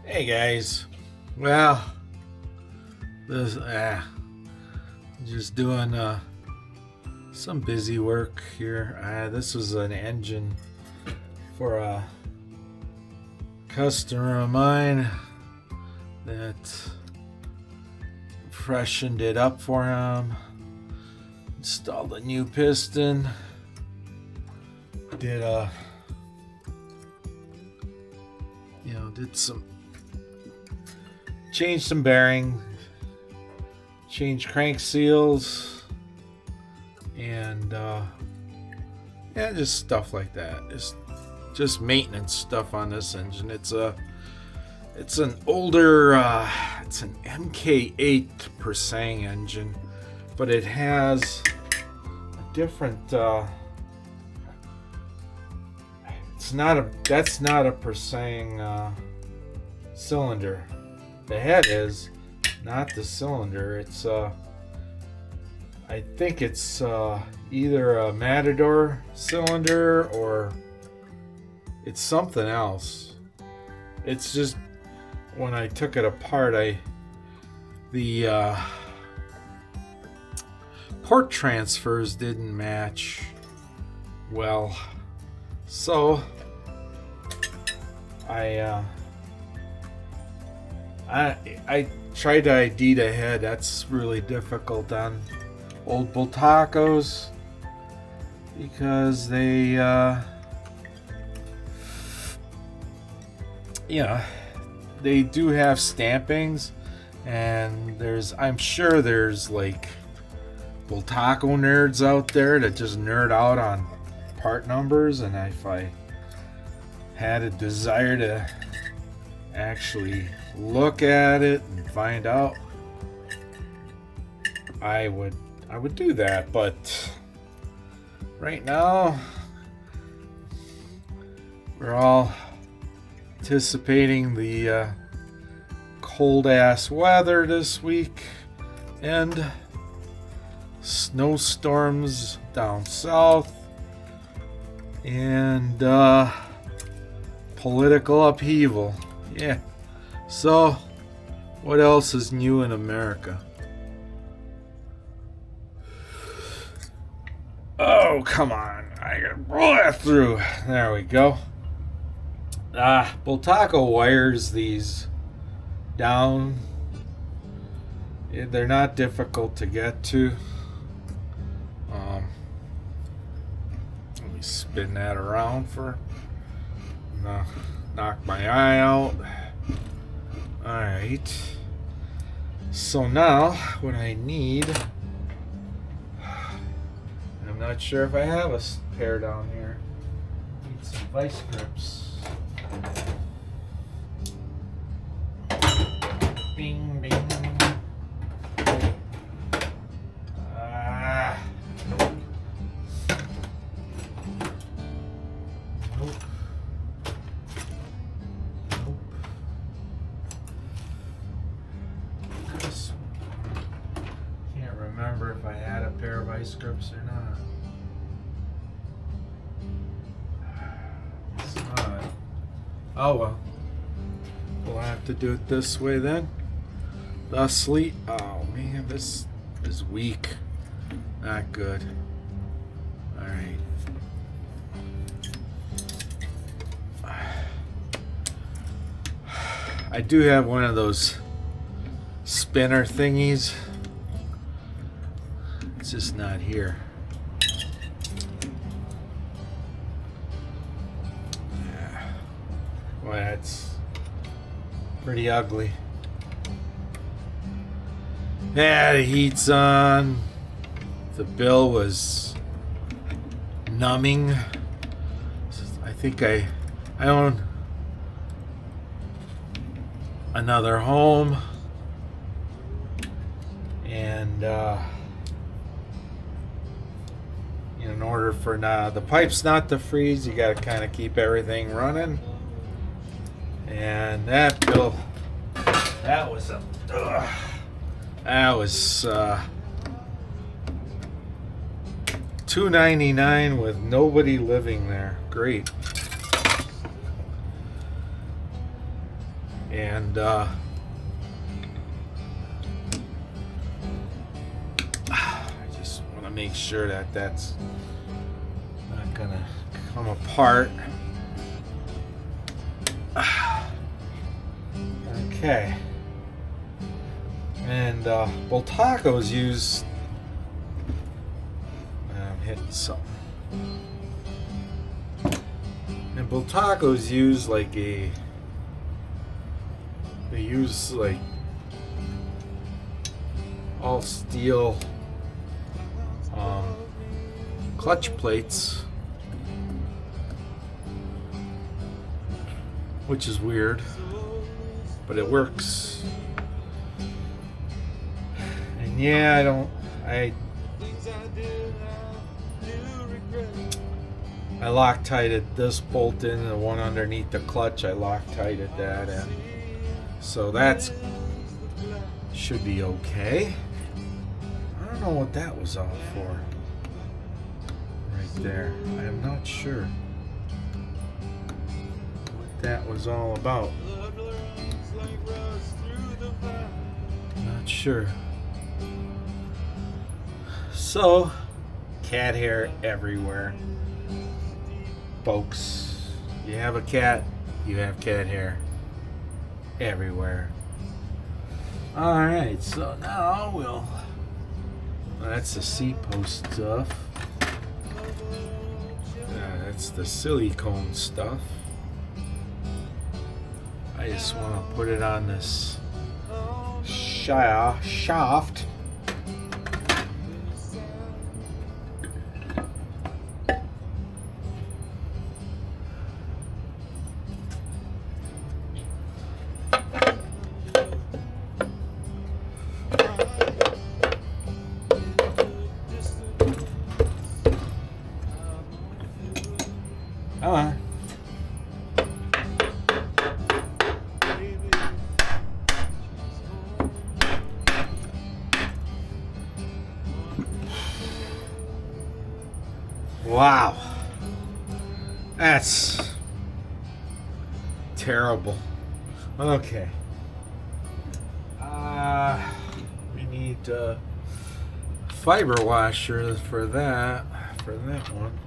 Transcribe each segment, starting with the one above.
Hey guys, well, this just doing some busy work here. This was an engine for a customer of mine that freshened it up for him. Installed a new piston. Did some changed some bearing, changed crank seals, and just stuff like that. Just maintenance stuff on this engine. It's an older, it's an MK8 Persang engine, but it has a different. That's not a Persang cylinder. The head is, not the cylinder. It's I think it's either a Matador cylinder or it's something else. It's just when I took it apart, the port transfers didn't match well, so I tried to ID the head. That's really difficult on old Bultacos because they they do have stampings, and I'm sure there's like Bultaco nerds out there that just nerd out on part numbers, and if I had a desire to actually look at it and find out, I would do that. But right now we're all anticipating the cold ass weather this week and snowstorms down south and political upheaval. Yeah. So, what else is new in America? Oh, come on. I gotta roll that through. There we go. Bultaco wires these down. They're not difficult to get to. Let me spin that around for knock my eye out. Alright. So now what I need, I'm not sure if I have a pair down here. Need some vice grips. Bing bing. Remember if I had a pair of ice grips or not. It's not. Oh well. We'll have to do it this way then. Thusly. Oh man, this is weak. Not good. Alright. I do have one of those spinner thingies. It's just not here. Yeah. Well, that's pretty ugly. Yeah, the heat's on. The bill was numbing. I think I own another home, and in order for the pipes not to freeze, you got to kind of keep everything running. And that bill, that was $2.99 with nobody living there. Great. And I just want to make sure that that's not gonna come apart. Okay. And Bultacos use. I'm hitting something. And Bultacos use like a. They use like all steel clutch plates, which is weird, but it works. And yeah, I Loctited this bolt in, and the one underneath the clutch I Loctited that in. So that's should be okay. I don't know what that was all for. Right there. I am not sure what that was all about. Not sure. So, cat hair everywhere. Folks, you have a cat, you have cat hair everywhere. Alright, so now well, that's the seat post stuff. That's the silicone stuff. I just want to put it on this shaft. Come on. Wow. That's terrible. Okay. We need a fiber washer for that one.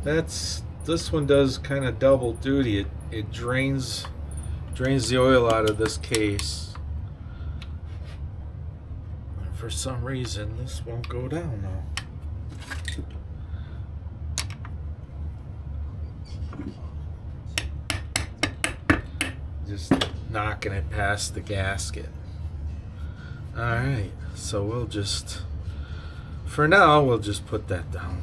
This one does kind of double duty. It drains the oil out of this case. And for some reason, this won't go down now. Just knocking it past the gasket. Alright, so we'll just, for now, we'll just put that down.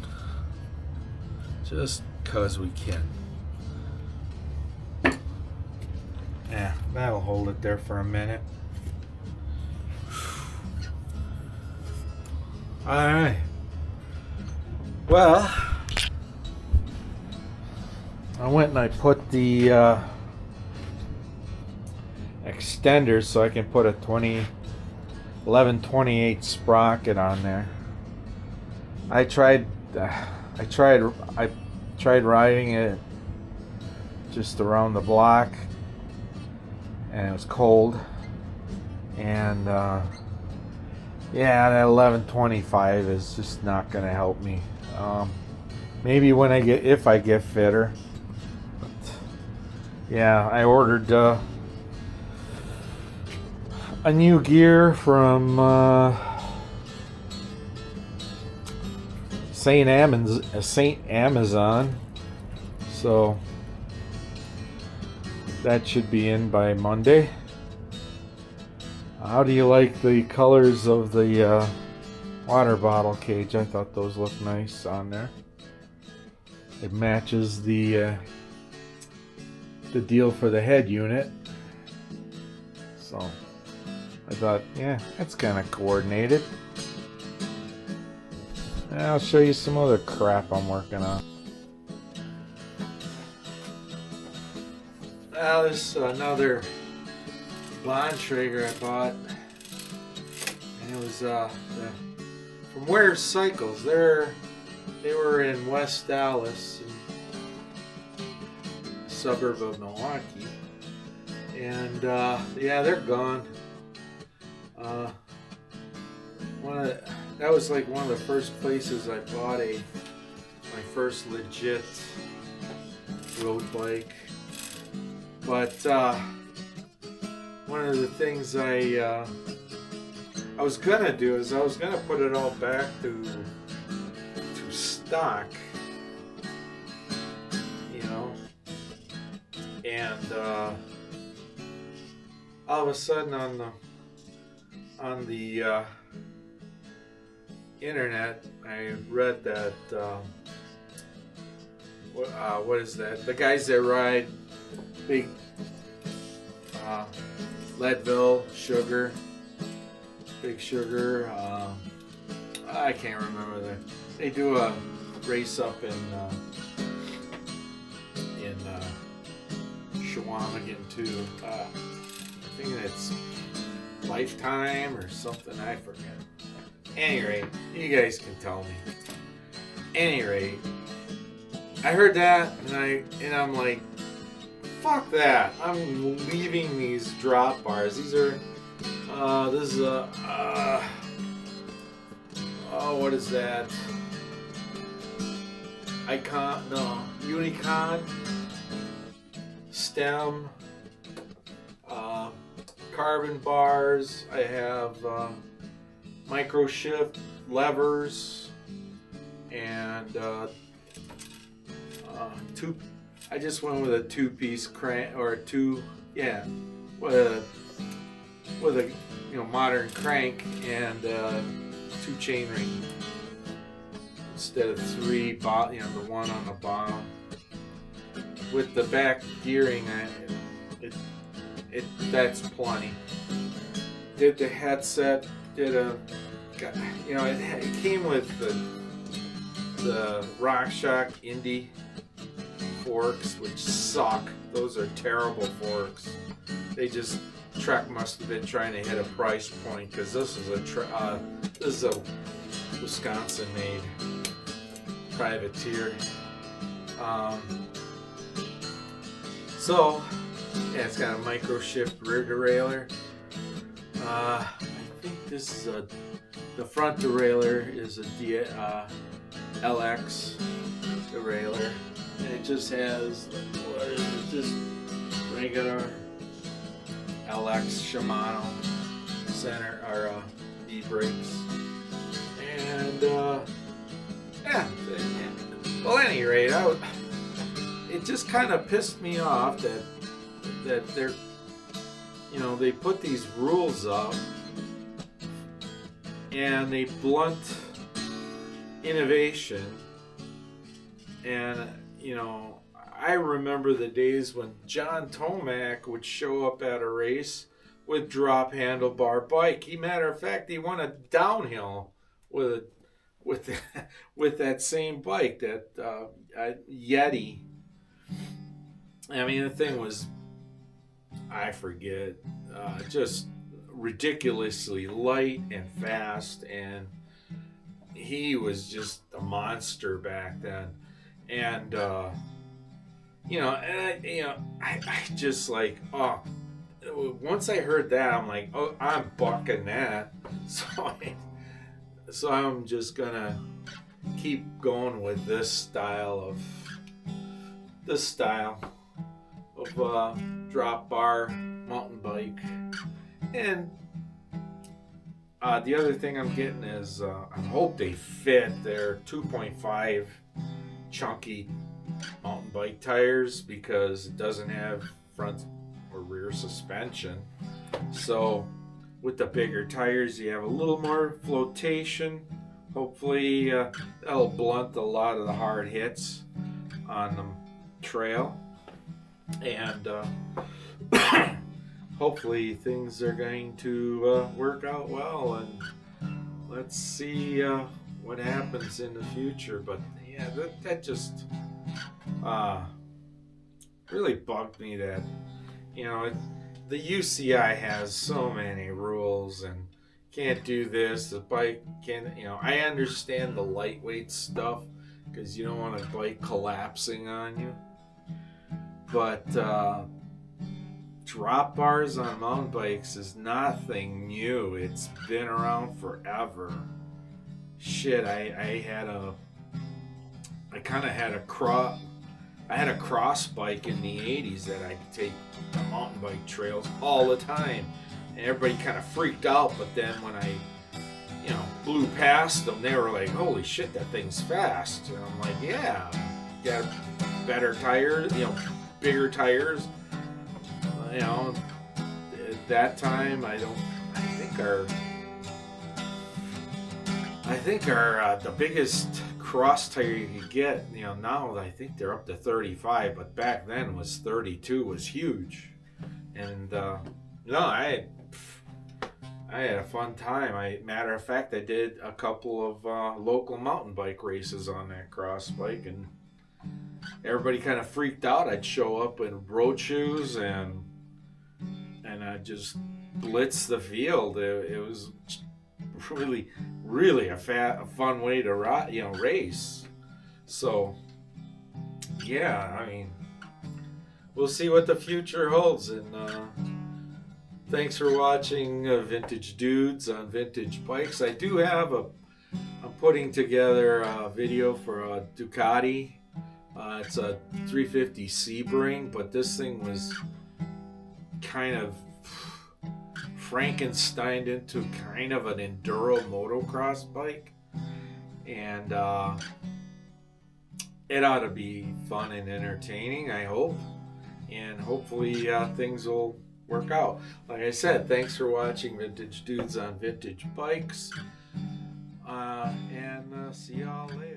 Just because we can. Yeah, that'll hold it there for a minute. Alright. Well, I went and I put the extenders so I can put a 11/28 sprocket on there. I tried riding it just around the block, and it was cold, and yeah, that 11/25 is just not going to help me. Maybe if I get fitter. But yeah, I ordered a new gear from Saint Amazon, so that should be in by Monday. How do you like the colors of the water bottle cage? I thought those looked nice on there. It matches the deal for the head unit, so I thought, yeah, that's kind of coordinated. I'll show you some other crap I'm working on. Now this is another Bontrager I bought, and it was from Ware Cycles. They were in West Dallas, a suburb of Milwaukee, And yeah, they're gone. Uh, that was like one of the first places I bought my first legit road bike. But one of the things I was gonna do is I was gonna put it all back to stock, you know, and all of a sudden on the internet I read that what is that? The guys that ride big Leadville Sugar, Big Sugar. I can't remember that. They do a race up in Shawamigan too. I think it's Lifetime or something. I forget. Any rate, you guys can tell me. Any rate, I heard that and I'm like, fuck that! I'm leaving these drop bars. These are this is a oh, what is that? Unicon stem, carbon bars. I have micro shift levers and two. I just went with a two-piece crank or with a modern crank and two chainring instead of three. The one on the bottom with the back gearing. That's plenty. Did the headset? It came with the RockShox Indy forks, which suck. Those are terrible forks. Trek must have been trying to hit a price point because this is a Wisconsin-made privateer. So yeah, it's got a micro shift rear derailleur. I think this is the front derailleur is a LX derailleur. And it just has, just regular LX Shimano center or E-brakes. And yeah. Well, at any rate, it just kind of pissed me off that they're, they put these rules up and they blunt innovation. And I remember the days when John Tomac would show up at a race with drop handlebar bike. Matter of fact, he won a downhill with that same bike, that Yeti. I mean, the thing was, I forget, just ridiculously light and fast, and he was just a monster back then. And I just like, once I heard that, I'm like, oh, I'm bucking that. So I'm just gonna keep going with this style of drop bar mountain bike. And the other thing I'm getting is I hope they fit their 2.5 chunky mountain bike tires, because it doesn't have front or rear suspension. So with the bigger tires, you have a little more flotation. Hopefully that'll blunt a lot of the hard hits on the trail, and hopefully things are going to work out well, and let's see what happens in the future. But yeah, that just really bugged me that the UCI has so many rules and can't do this. The bike can't. I understand the lightweight stuff because you don't want a bike collapsing on you, but drop bars on mountain bikes is nothing new. It's been around forever. Shit, I kind of had I had a cross bike in the 80s that I'd take to mountain bike trails all the time. And everybody kind of freaked out, but then when I, blew past them, they were like, holy shit, that thing's fast. And I'm like, yeah, got better tires, bigger tires. At that time, I think our the biggest cross tire you could get, now I think they're up to 35, but back then was 32 was huge. And no, I had a fun time. Matter of fact, I did a couple of local mountain bike races on that cross bike, and everybody kind of freaked out. I'd show up in road shoes and I'd just blitz the field. It was really, really a fun way to race. So, yeah, I mean, we'll see what the future holds. And thanks for watching Vintage Dudes on Vintage Bikes. I'm putting together a video for a Ducati. It's a 350 Sebring, but this thing was kind of Frankensteined into kind of an enduro motocross bike, and it ought to be fun and entertaining, I hope, and hopefully things will work out. Like I said, thanks for watching Vintage Dudes on Vintage Bikes, and see y'all later.